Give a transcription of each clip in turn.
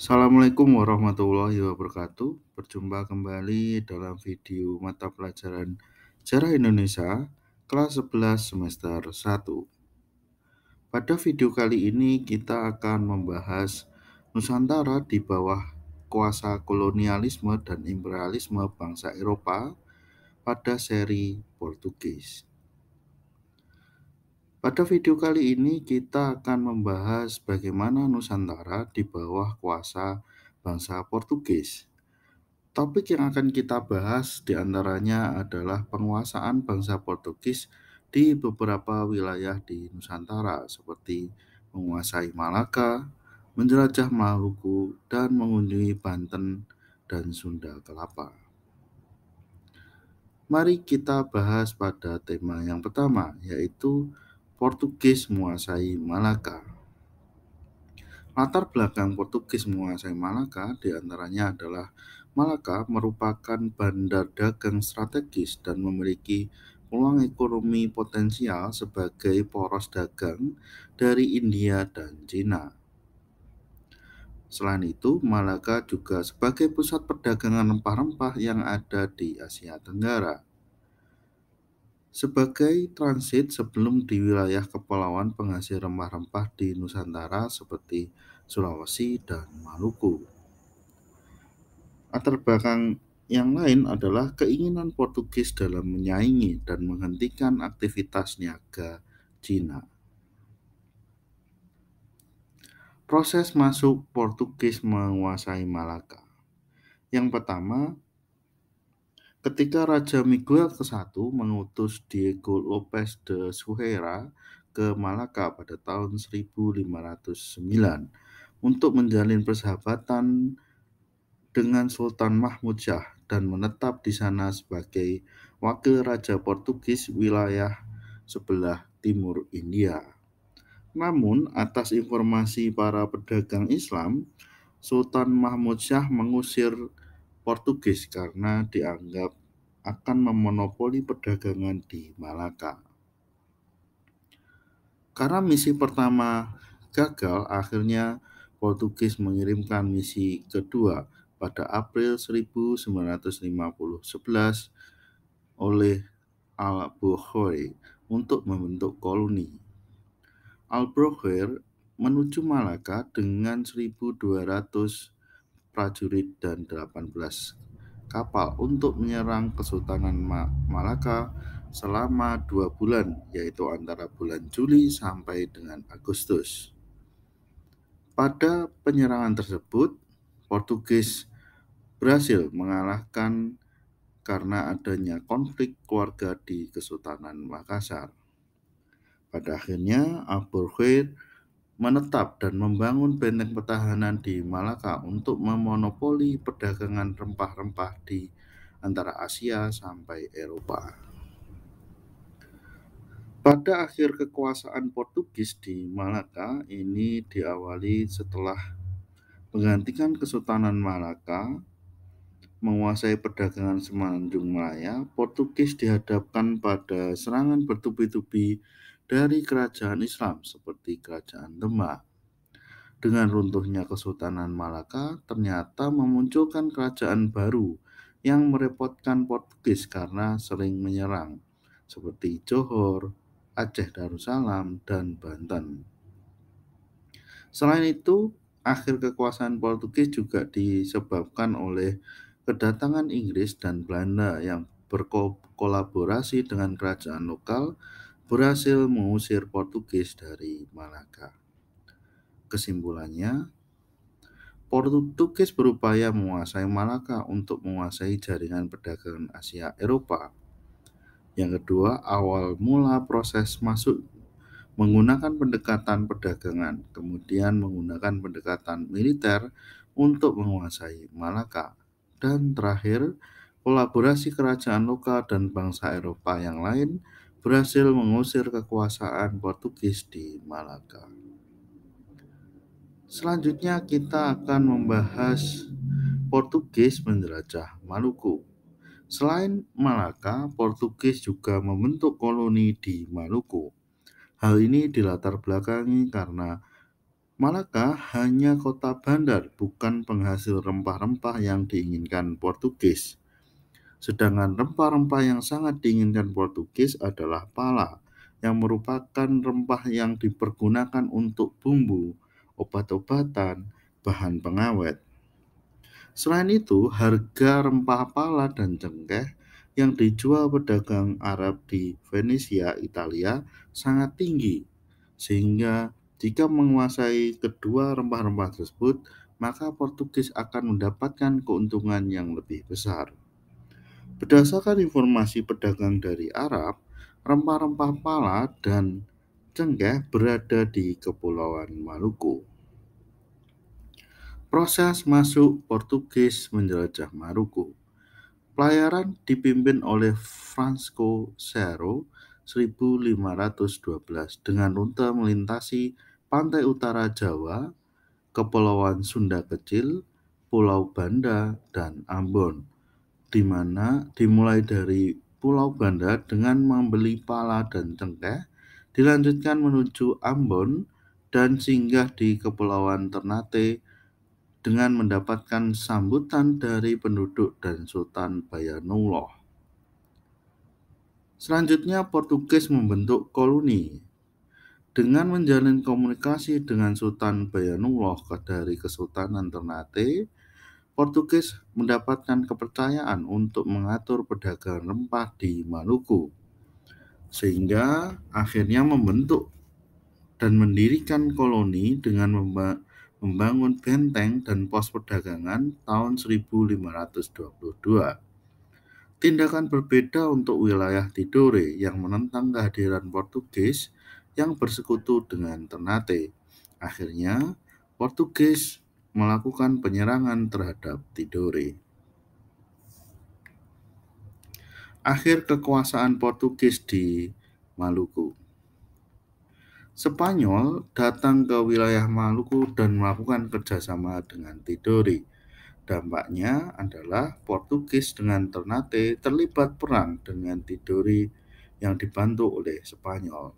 Assalamualaikum warahmatullahi wabarakatuh. Berjumpa kembali dalam video mata pelajaran Sejarah Indonesia kelas 11 semester 1. Pada video kali ini kita akan membahas Nusantara di bawah kuasa kolonialisme dan imperialisme bangsa Eropa pada seri Portugis. Pada video kali ini kita akan membahas bagaimana Nusantara di bawah kuasa bangsa Portugis. Topik yang akan kita bahas diantaranya adalah penguasaan bangsa Portugis di beberapa wilayah di Nusantara seperti menguasai Malaka, menjelajah Maluku, dan mengunjungi Banten dan Sunda Kelapa. Mari kita bahas pada tema yang pertama, yaitu Portugis menguasai Malaka. Latar belakang Portugis menguasai Malaka diantaranya adalah Malaka merupakan bandar dagang strategis dan memiliki peluang ekonomi potensial sebagai poros dagang dari India dan Cina. Selain itu, Malaka juga sebagai pusat perdagangan rempah-rempah yang ada di Asia Tenggara. Sebagai transit sebelum di wilayah kepulauan penghasil rempah-rempah di Nusantara seperti Sulawesi dan Maluku. Latar belakang yang lain adalah keinginan Portugis dalam menyaingi dan menghentikan aktivitas niaga Cina. Proses masuk Portugis menguasai Malaka. Yang pertama, ketika Raja Miguel ke-1 mengutus Diego Lopes de Souheira ke Malaka pada tahun 1509 untuk menjalin persahabatan dengan Sultan Mahmud Shah dan menetap di sana sebagai wakil Raja Portugis wilayah sebelah timur India. Namun, atas informasi para pedagang Islam, Sultan Mahmud Shah mengusir Portugis karena dianggap akan memonopoli perdagangan di Malaka. Karena misi pertama gagal, akhirnya Portugis mengirimkan misi kedua pada April 1911 oleh Al-Bukhair untuk membentuk koloni. Al-Bukhair menuju Malaka dengan 1.200 prajurit dan 18 kapal untuk menyerang Kesultanan Malaka selama 2 bulan, yaitu antara bulan Juli sampai dengan Agustus. Pada penyerangan tersebut, Portugis berhasil mengalahkan karena adanya konflik keluarga di Kesultanan Makassar. Pada akhirnya, Al-Bukhair menetap dan membangun benteng pertahanan di Malaka untuk memonopoli perdagangan rempah-rempah di antara Asia sampai Eropa. Pada akhir kekuasaan Portugis di Malaka ini diawali setelah menggantikan Kesultanan Malaka menguasai perdagangan Semenanjung Malaya, Portugis dihadapkan pada serangan bertubi-tubi dari kerajaan Islam seperti Kerajaan Demak. Dengan runtuhnya Kesultanan Malaka, ternyata memunculkan kerajaan baru yang merepotkan Portugis karena sering menyerang, seperti Johor, Aceh Darussalam, dan Banten. Selain itu, akhir kekuasaan Portugis juga disebabkan oleh kedatangan Inggris dan Belanda yang berkolaborasi dengan kerajaan lokal berhasil mengusir Portugis dari Malaka. Kesimpulannya, Portugis berupaya menguasai Malaka untuk menguasai jaringan perdagangan Asia Eropa. Yang kedua, awal mula proses masuk menggunakan pendekatan perdagangan, kemudian menggunakan pendekatan militer untuk menguasai Malaka. Dan terakhir, kolaborasi kerajaan lokal dan bangsa Eropa yang lain berhasil mengusir kekuasaan Portugis di Malaka. Selanjutnya kita akan membahas Portugis menjelajah Maluku. Selain Malaka, Portugis juga membentuk koloni di Maluku. Hal ini dilatar belakangi karena Malaka hanya kota bandar, bukan penghasil rempah-rempah yang diinginkan Portugis. Sedangkan rempah-rempah yang sangat diinginkan Portugis adalah pala, yang merupakan rempah yang dipergunakan untuk bumbu, obat-obatan, bahan pengawet. Selain itu, harga rempah pala dan cengkeh yang dijual pedagang Arab di Venesia, Italia sangat tinggi. Sehingga jika menguasai kedua rempah-rempah tersebut, maka Portugis akan mendapatkan keuntungan yang lebih besar. Berdasarkan informasi pedagang dari Arab, rempah-rempah pala dan cengkeh berada di Kepulauan Maluku. Proses masuk Portugis menjelajah Maluku. Pelayaran dipimpin oleh Francisco Cerro 1512 dengan rute melintasi pantai utara Jawa, Kepulauan Sunda Kecil, Pulau Banda, dan Ambon, di mana dimulai dari Pulau Banda dengan membeli pala dan cengkeh, dilanjutkan menuju Ambon, dan singgah di Kepulauan Ternate dengan mendapatkan sambutan dari penduduk dan Sultan Bayanuloh. Selanjutnya, Portugis membentuk koloni dengan menjalin komunikasi dengan Sultan Bayanuloh dari Kesultanan Ternate. Portugis mendapatkan kepercayaan untuk mengatur perdagangan rempah di Maluku, sehingga akhirnya membentuk dan mendirikan koloni dengan membangun benteng dan pos perdagangan tahun 1522. Tindakan berbeda untuk wilayah Tidore yang menentang kehadiran Portugis yang bersekutu dengan Ternate. Akhirnya, Portugis melakukan penyerangan terhadap Tidore. Akhir kekuasaan Portugis di Maluku. Spanyol datang ke wilayah Maluku dan melakukan kerjasama dengan Tidore. Dampaknya adalah Portugis dengan Ternate terlibat perang dengan Tidore yang dibantu oleh Spanyol.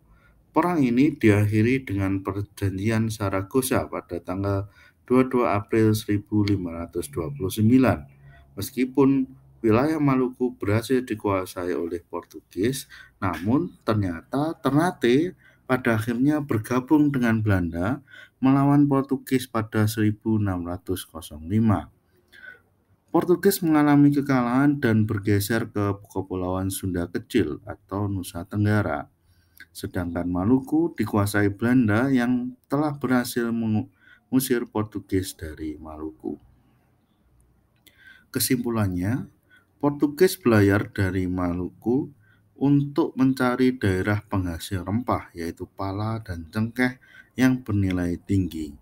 Perang ini diakhiri dengan perjanjian Saragossa pada tanggal 22 April 1529. Meskipun wilayah Maluku berhasil dikuasai oleh Portugis, namun ternyata Ternate pada akhirnya bergabung dengan Belanda melawan Portugis pada 1605. Portugis mengalami kekalahan dan bergeser ke Kepulauan Sunda Kecil atau Nusa Tenggara. Sedangkan Maluku dikuasai Belanda yang telah berhasil mengusir Portugis dari Maluku. Kesimpulannya, Portugis belayar dari Maluku untuk mencari daerah penghasil rempah yaitu pala dan cengkeh yang bernilai tinggi.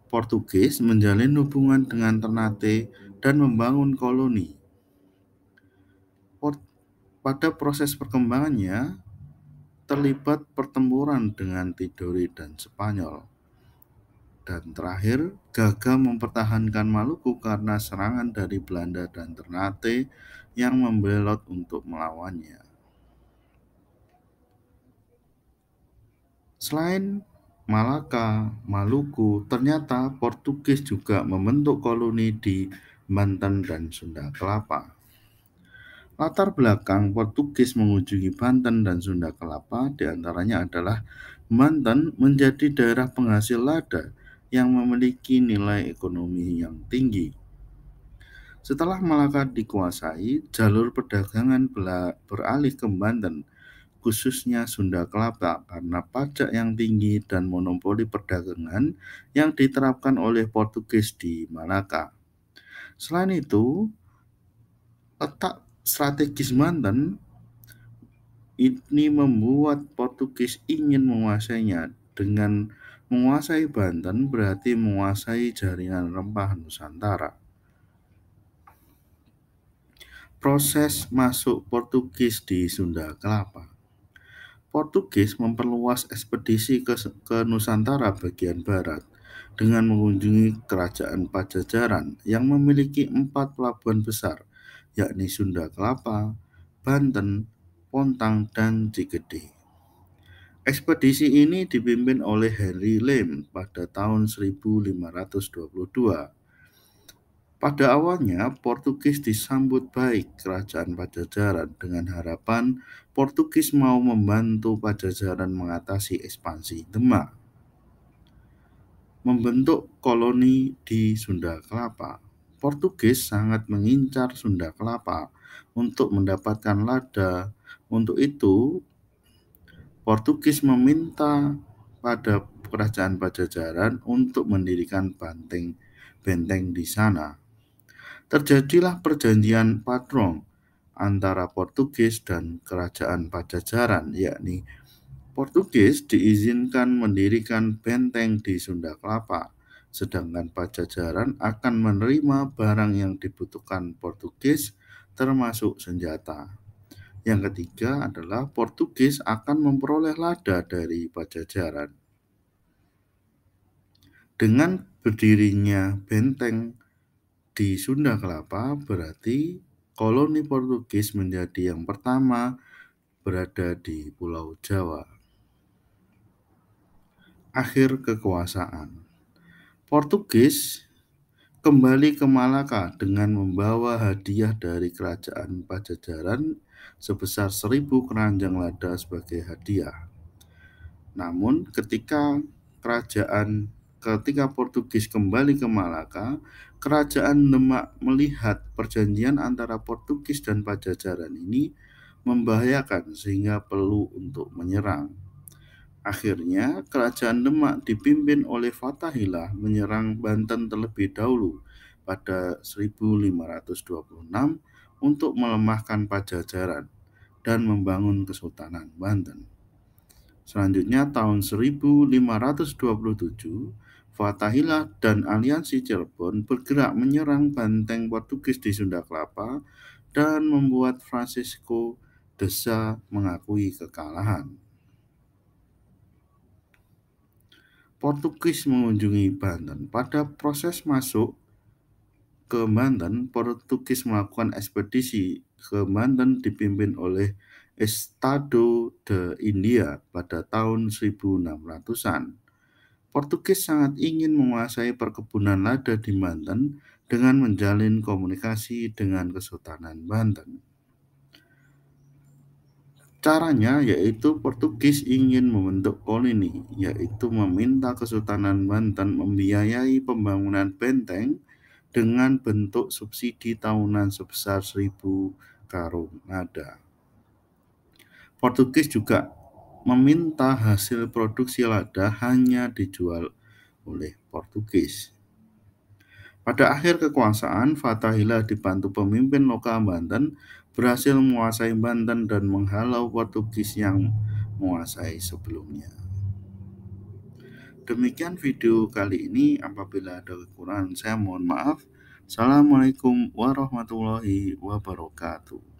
Portugis menjalin hubungan dengan Ternate dan membangun koloni. Pada proses perkembangannya, terlibat pertempuran dengan Tidore dan Spanyol. Dan terakhir, gagal mempertahankan Maluku karena serangan dari Belanda dan Ternate yang membelot untuk melawannya. Selain Malaka, Maluku, ternyata Portugis juga membentuk koloni di Banten dan Sunda Kelapa. Latar belakang Portugis mengunjungi Banten dan Sunda Kelapa diantaranya adalah Banten menjadi daerah penghasil lada yang memiliki nilai ekonomi yang tinggi. Setelah Malaka dikuasai, jalur perdagangan beralih ke Banten, khususnya Sunda Kelapa, karena pajak yang tinggi dan monopoli perdagangan yang diterapkan oleh Portugis di Malaka. Selain itu, letak strategis Banten ini membuat Portugis ingin menguasainya. Dengan menguasai Banten berarti menguasai jaringan rempah Nusantara. Proses masuk Portugis di Sunda Kelapa. Portugis memperluas ekspedisi ke Nusantara bagian barat dengan mengunjungi kerajaan Pajajaran yang memiliki 4 pelabuhan besar, yakni Sunda Kelapa, Banten, Pontang, dan Cikede. Ekspedisi ini dipimpin oleh Henry Lim pada tahun 1522. Pada awalnya, Portugis disambut baik kerajaan Pajajaran dengan harapan Portugis mau membantu Pajajaran mengatasi ekspansi Demak, membentuk koloni di Sunda Kelapa. Portugis sangat mengincar Sunda Kelapa untuk mendapatkan lada. Untuk itu, Portugis meminta pada kerajaan Pajajaran untuk mendirikan benteng di sana. Terjadilah perjanjian Padrong antara Portugis dan kerajaan Pajajaran, yakni Portugis diizinkan mendirikan benteng di Sunda Kelapa, sedangkan Pajajaran akan menerima barang yang dibutuhkan Portugis, termasuk senjata. Yang ketiga adalah Portugis akan memperoleh lada dari Pajajaran. Dengan berdirinya benteng di Sunda Kelapa, berarti koloni Portugis menjadi yang pertama berada di Pulau Jawa. Akhir kekuasaan. Portugis kembali ke Malaka dengan membawa hadiah dari kerajaan Pajajaran sebesar 1.000 keranjang lada sebagai hadiah. Namun ketika Portugis kembali ke Malaka, kerajaan Demak melihat perjanjian antara Portugis dan Pajajaran ini membahayakan sehingga perlu untuk menyerang. Akhirnya, kerajaan Demak dipimpin oleh Fathahillah menyerang Banten terlebih dahulu pada 1526 untuk melemahkan Pajajaran dan membangun Kesultanan Banten. Selanjutnya tahun 1527, Fathahillah dan aliansi Cirebon bergerak menyerang benteng Portugis di Sunda Kelapa dan membuat Francisco de Sá mengakui kekalahan. Portugis mengunjungi Banten. Pada proses masuk ke Banten, Portugis melakukan ekspedisi ke Banten dipimpin oleh Estado de India pada tahun 1600-an. Portugis sangat ingin menguasai perkebunan lada di Banten dengan menjalin komunikasi dengan Kesultanan Banten. Caranya yaitu Portugis ingin membentuk koloni, yaitu meminta Kesultanan Banten membiayai pembangunan benteng dengan bentuk subsidi tahunan sebesar 1.000 karung lada. Portugis juga meminta hasil produksi lada hanya dijual oleh Portugis. Pada akhir kekuasaan, Fathahillah dibantu pemimpin lokal Banten berhasil menguasai Banten dan menghalau Portugis yang menguasai sebelumnya. Demikian video kali ini. Apabila ada kekurangan, saya mohon maaf. Assalamualaikum warahmatullahi wabarakatuh.